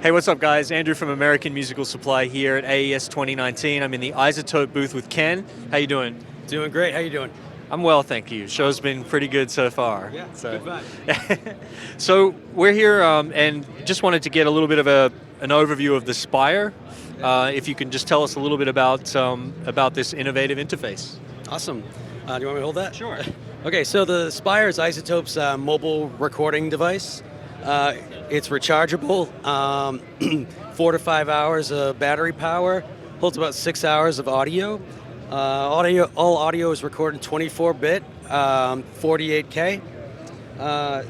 Hey, what's up, guys? Andrew from American Musical Supply here at AES 2019. I'm in the Izotope booth with Ken. How you doing? Doing great. How you doing? I'm well, thank you. Show's been pretty good so far. Yeah, so. good vibe. So we're here and just wanted to get a little bit of an overview of the Spire. If you can just tell us a little bit about this innovative interface. Awesome. Do you want me to hold that? Sure. Okay, so the Spire is Izotope's mobile recording device. It's rechargeable, 4 to 5 hours of battery power, holds about 6 hours of audio. All audio is recorded 24-bit, 48K.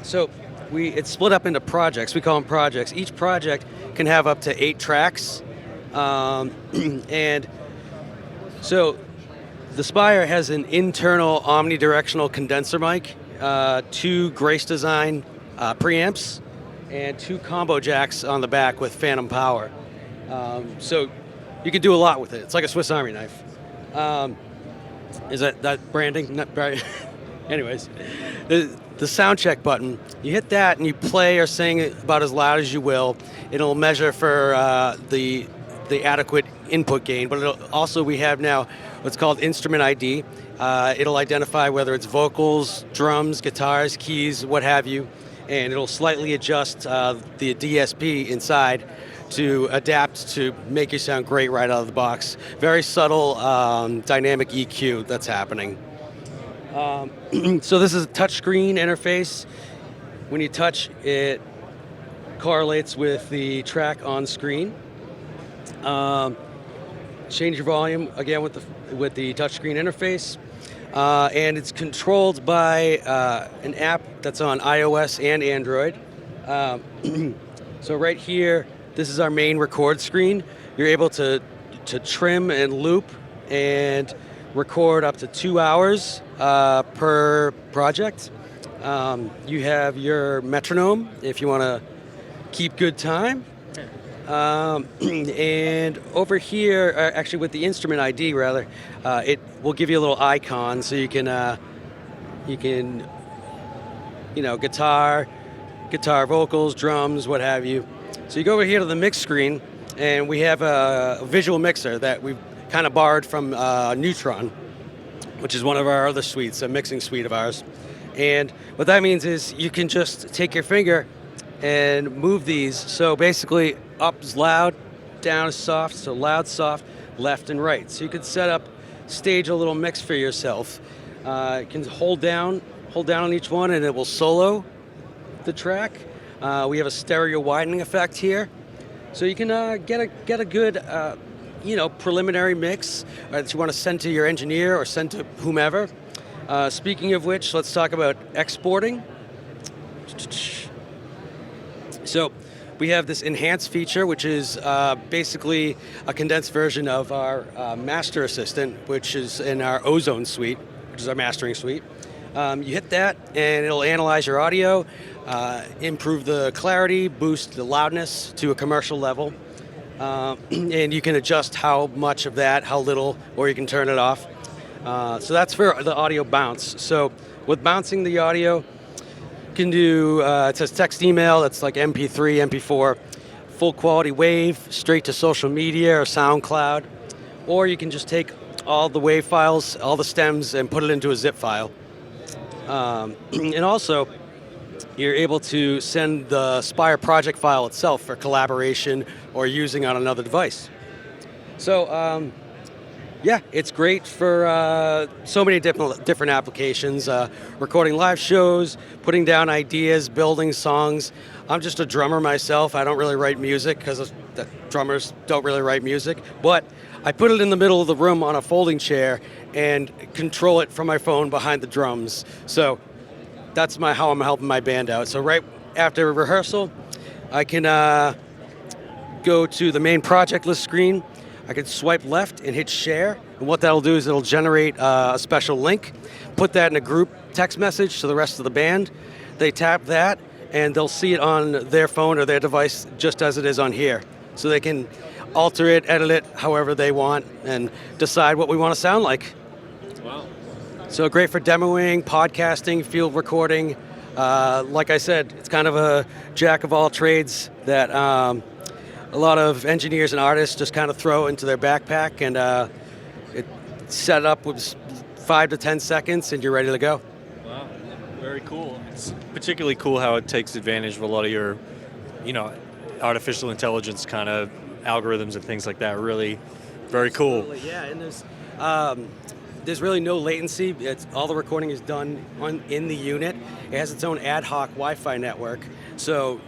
So it's split up into projects. We call them projects. Each project can have up to 8 tracks. And so the Spire has an internal omnidirectional condenser mic, 2 Grace Design preamps, and 2 combo jacks on the back with phantom power. So you can do a lot with it. It's like a Swiss Army knife. Is that branding? Not right. Anyways, the sound check button, you hit that and you play or sing about as loud as you will. It'll measure for the adequate input gain, but also we have now what's called instrument ID. It'll identify whether it's vocals, drums, guitars, keys, what have you, and it'll slightly adjust the DSP inside to adapt to make you sound great right out of the box. Very subtle dynamic EQ that's happening. So this is a touchscreen interface. When you touch, it correlates with the track on screen. Change your volume again with the touchscreen interface, and it's controlled by an app that's on iOS and Android. So right here, this is our main record screen. You're able to trim and loop and record up to 2 hours per project. You have your metronome if you want to keep good time. And over here, actually with the instrument ID rather, it will give you a little icon so you can guitar, vocals, drums, what have you. So you go over here to the mix screen, and we have a visual mixer that we've kind of borrowed from Neutron, which is one of our other suites, a mixing suite of ours. And what that means is you can just take your finger and move these. So basically, up is loud, down is soft, so loud, soft, left and right. So you could stage a little mix for yourself. You can hold down on each one and it will solo the track. We have a stereo widening effect here. So you can get a good preliminary mix that you want to send to your engineer or send to whomever. Speaking of which, let's talk about exporting. So we have this enhanced feature, which is basically a condensed version of our Master Assistant, which is in our Ozone suite, which is our mastering suite. You hit that, and it'll analyze your audio, improve the clarity, boost the loudness to a commercial level, and you can adjust how much of that, how little, or you can turn it off. So that's for the audio bounce. So with bouncing the audio, can do, it says text email, that's like MP3, MP4, full quality wave, straight to social media or SoundCloud, or you can just take all the wave files, all the stems, and put it into a zip file. And also, you're able to send the Spire project file itself for collaboration or using on another device. So, yeah, it's great for so many different applications, recording live shows, putting down ideas, building songs. I'm just a drummer myself. I don't really write music because drummers don't really write music. But I put it in the middle of the room on a folding chair and control it from my phone behind the drums. So that's how I'm helping my band out. So right after rehearsal, I can go to the main project list screen. I can swipe left and hit share, and what that'll do is it'll generate a special link, put that in a group text message to the rest of the band. They tap that, and they'll see it on their phone or their device just as it is on here. So they can alter it, edit it however they want, and decide what we want to sound like. Wow. So great for demoing, podcasting, field recording. Like I said, it's kind of a jack of all trades that a lot of engineers and artists just kind of throw into their backpack, and it's set up with 5 to 10 seconds, and you're ready to go. Wow, very cool. It's particularly cool how it takes advantage of a lot of your, artificial intelligence kind of algorithms and things like that. Really, very cool. Absolutely, yeah, and there's really no latency. All the recording is done in the unit. It has its own ad hoc Wi-Fi network. So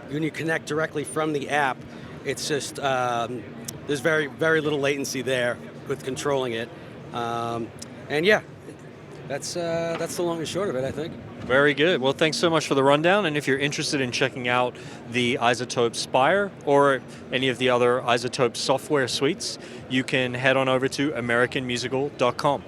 when you connect directly from the app, it's just there's very, very little latency there with controlling it. And yeah, that's the long and short of it, I think. Very good. Well, thanks so much for the rundown. And if you're interested in checking out the Izotope Spire or any of the other Izotope software suites, you can head on over to AmericanMusical.com.